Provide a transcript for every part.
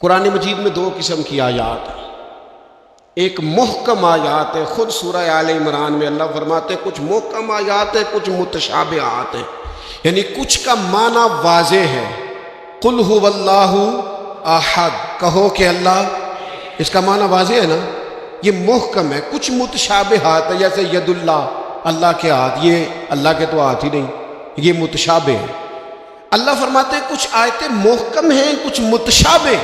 قرآن مجید میں دو قسم کی آیات ہیں، ایک محکم آیات ہے، خود سورہ آل عمران میں اللہ فرماتے ہیں کچھ محکم آیات ہیں، کچھ متشابہات ہیں، یعنی کچھ کا معنی واضح ہے۔ قل هو اللہ احد، کہو کہ اللہ، اس کا معنی واضح ہے نا، یہ محکم ہے۔ کچھ متشابہات ہے، جیسے ید اللہ کے ہاتھ، یہ اللہ کے تو ہاتھ ہی نہیں، یہ متشابہ ہے۔ اللہ فرماتے ہیں کچھ آیتیں محکم ہیں، کچھ متشابہ،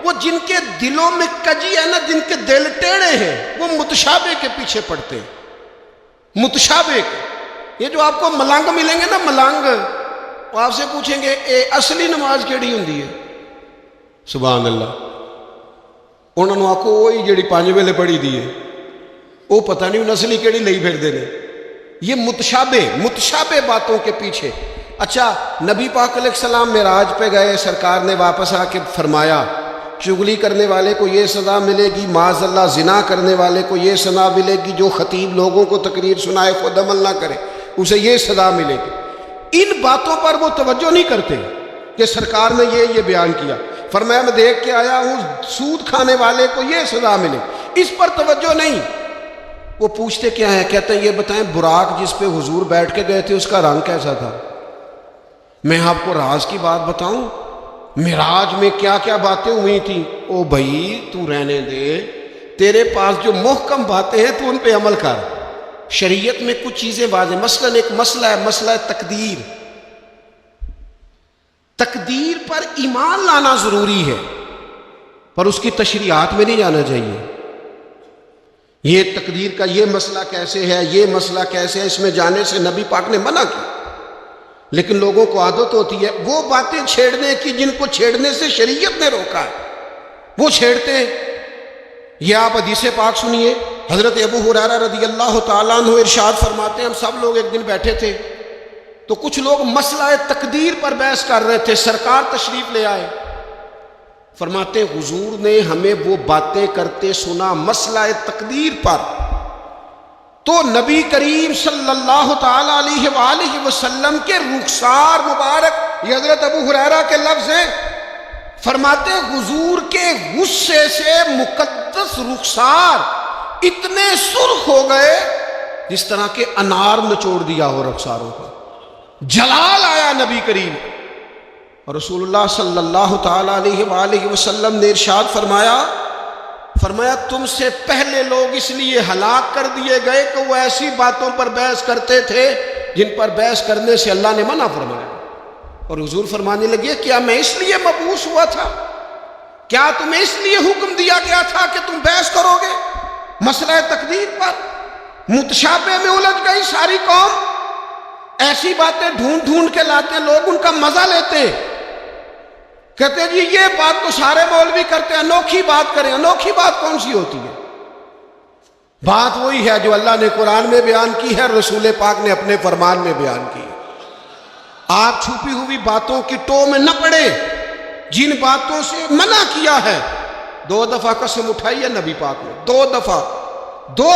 وہ جن کے دلوں میں کجی ہے نا، جن کے دل ٹیڑے ہیں، وہ متشابہ کے پیچھے پڑتے ہیں۔ متشابہ یہ جو آپ کو ملنگ ملیں گے نا، ملنگ، وہ آپ سے پوچھیں گے اے اصلی نماز کیڑی ہوندی ہے؟ سبحان اللہ، انہوں نے آکو وہی جڑی 5 ویلے پڑھی دی ہے، وہ پتہ نہیں انہوں اصلی کیڑی لئی پھر دینے۔ یہ متشابہ باتوں کے پیچھے۔ اچھا، نبی پاک علیہ السلام معراج پہ گئے، سرکار نے واپس آ کے فرمایا چغلی کرنے والے کو یہ سزا ملے گی، معاذ اللہ زنا کرنے والے کو یہ سزا ملے گی، جو خطیب لوگوں کو تقریر سنائے خود عمل نہ کرے اسے یہ سزا ملے گی۔ ان باتوں پر وہ توجہ نہیں کرتے کہ سرکار نے یہ بیان کیا۔ فرمایا میں دیکھ کے آیا ہوں سود کھانے والے کو یہ سزا ملے، اس پر توجہ نہیں۔ وہ پوچھتے کیا ہے؟ کہتے ہیں یہ بتائیں براق جس پہ حضور بیٹھ کے گئے تھے اس کا رنگ کیسا تھا؟ میں آپ کو راز کی بات بتاؤں، معراج میں کیا کیا باتیں ہوئی تھیں؟ او بھائی تو رہنے دے، تیرے پاس جو محکم باتیں ہیں تو ان پہ عمل کر۔ شریعت میں کچھ چیزیں واضح، مثلا ایک مسئلہ ہے، مسئلہ تقدیر۔ تقدیر پر ایمان لانا ضروری ہے، پر اس کی تشریحات میں نہیں جانا چاہیے۔ یہ تقدیر کا یہ مسئلہ کیسے ہے، یہ مسئلہ کیسے ہے، اس میں جانے سے نبی پاک نے منع کیا، لیکن لوگوں کو عادت ہوتی ہے وہ باتیں چھیڑنے کی جن کو چھیڑنے سے شریعت نے روکا ہے، وہ چھیڑتے ہیں۔ یہ آپ حدیث پاک سنیے، حضرت ابو ہریرہ رضی اللہ تعالیٰ عنہ ارشاد فرماتے ہیں ہم سب لوگ ایک دن بیٹھے تھے تو کچھ لوگ مسئلہ تقدیر پر بحث کر رہے تھے، سرکار تشریف لے آئے۔ فرماتے ہیں حضور نے ہمیں وہ باتیں کرتے سنا مسئلہ تقدیر پر، تو نبی کریم صلی اللہ تعالی علیہ وآلہ وسلم کے رخسار مبارک، یہ حضرت ابو ہریرہ کے لفظ ہیں، فرماتے ہیں حضور کے غصے سے مقدس رخسار اتنے سرخ ہو گئے جس طرح کے انار نچوڑ دیا ہو رخساروں کا، جلال آیا نبی کریم۔ اور رسول اللہ صلی اللہ تعالی علیہ وآلہ وسلم نے ارشاد فرمایا تم سے پہلے لوگ اس لیے ہلاک کر دیے گئے کہ وہ ایسی باتوں پر بحث کرتے تھے جن پر بحث کرنے سے اللہ نے منع فرمایا۔ اور حضور فرمانے لگے کیا میں اس لیے مبعوث ہوا تھا؟ کیا تمہیں اس لیے حکم دیا گیا تھا کہ تم بحث کرو گے مسئلہ تقدیر پر؟ متشابہ میں الجھ گئی ساری قوم، ایسی باتیں ڈھونڈ ڈھونڈ کے لاتے لوگ، ان کا مزہ لیتے، کہتے ہیں جی یہ بات تو سارے مولوی کرتے ہیں، انوکھی بات کریں۔ انوکھی بات کون سی ہوتی ہے؟ بات وہی ہے جو اللہ نے قرآن میں بیان کی ہے، رسول پاک نے اپنے فرمان میں بیان کی۔ آپ چھپی ہوئی باتوں کی ٹو میں نہ پڑے، جن باتوں سے منع کیا ہے۔ 2 دفعہ قسم اٹھائی ہے نبی پاک نے، 2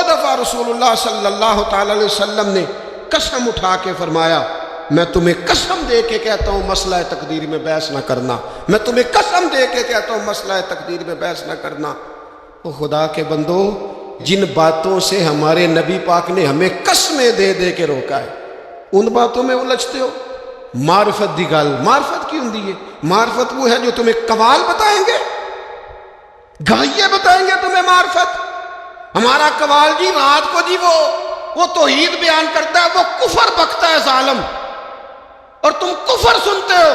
دفعہ رسول اللہ صلی اللہ تعالی علیہ وسلم نے قسم اٹھا کے فرمایا میں تمہیں قسم دے کے کہتا ہوں مسئلہ تقدیر میں بحث نہ کرنا، میں تمہیں قسم دے کے کہتا ہوں مسئلہ تقدیر میں بحث نہ کرنا۔ او خدا کے بندو، جن باتوں سے ہمارے نبی پاک نے ہمیں قسمیں دے دے کے روکا ہے ان باتوں میں الجھتے ہو۔ معرفت دی گل، معرفت کی ہوندی ہے؟ معرفت وہ ہے جو تمہیں قوال بتائیں گے، گائیے بتائیں گے تمہیں معرفت۔ ہمارا قوال جی رات کو جی وہ توحید بیان کرتا ہے، وہ کفر بکتا ہے ظالم، اور تم کفر سنتے ہو۔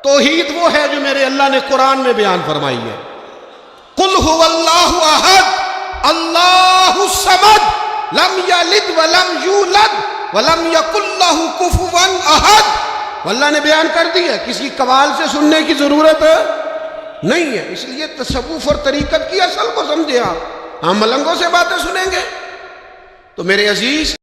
توحید وہ ہے جو میرے اللہ نے قرآن میں بیان فرمائی ہے، قل هو اللہ احد اللہ الصمد لم یلد ولم یولد ولم یکن لہ کفوا احد۔ اللہ نے بیان کر دی ہے، کسی قوال سے سننے کی ضرورت نہیں ہے۔ اس لیے تصوف اور طریقت کی اصل کو سمجھے آپ، ہم ملنگوں سے باتیں سنیں گے؟ تو میرے عزیز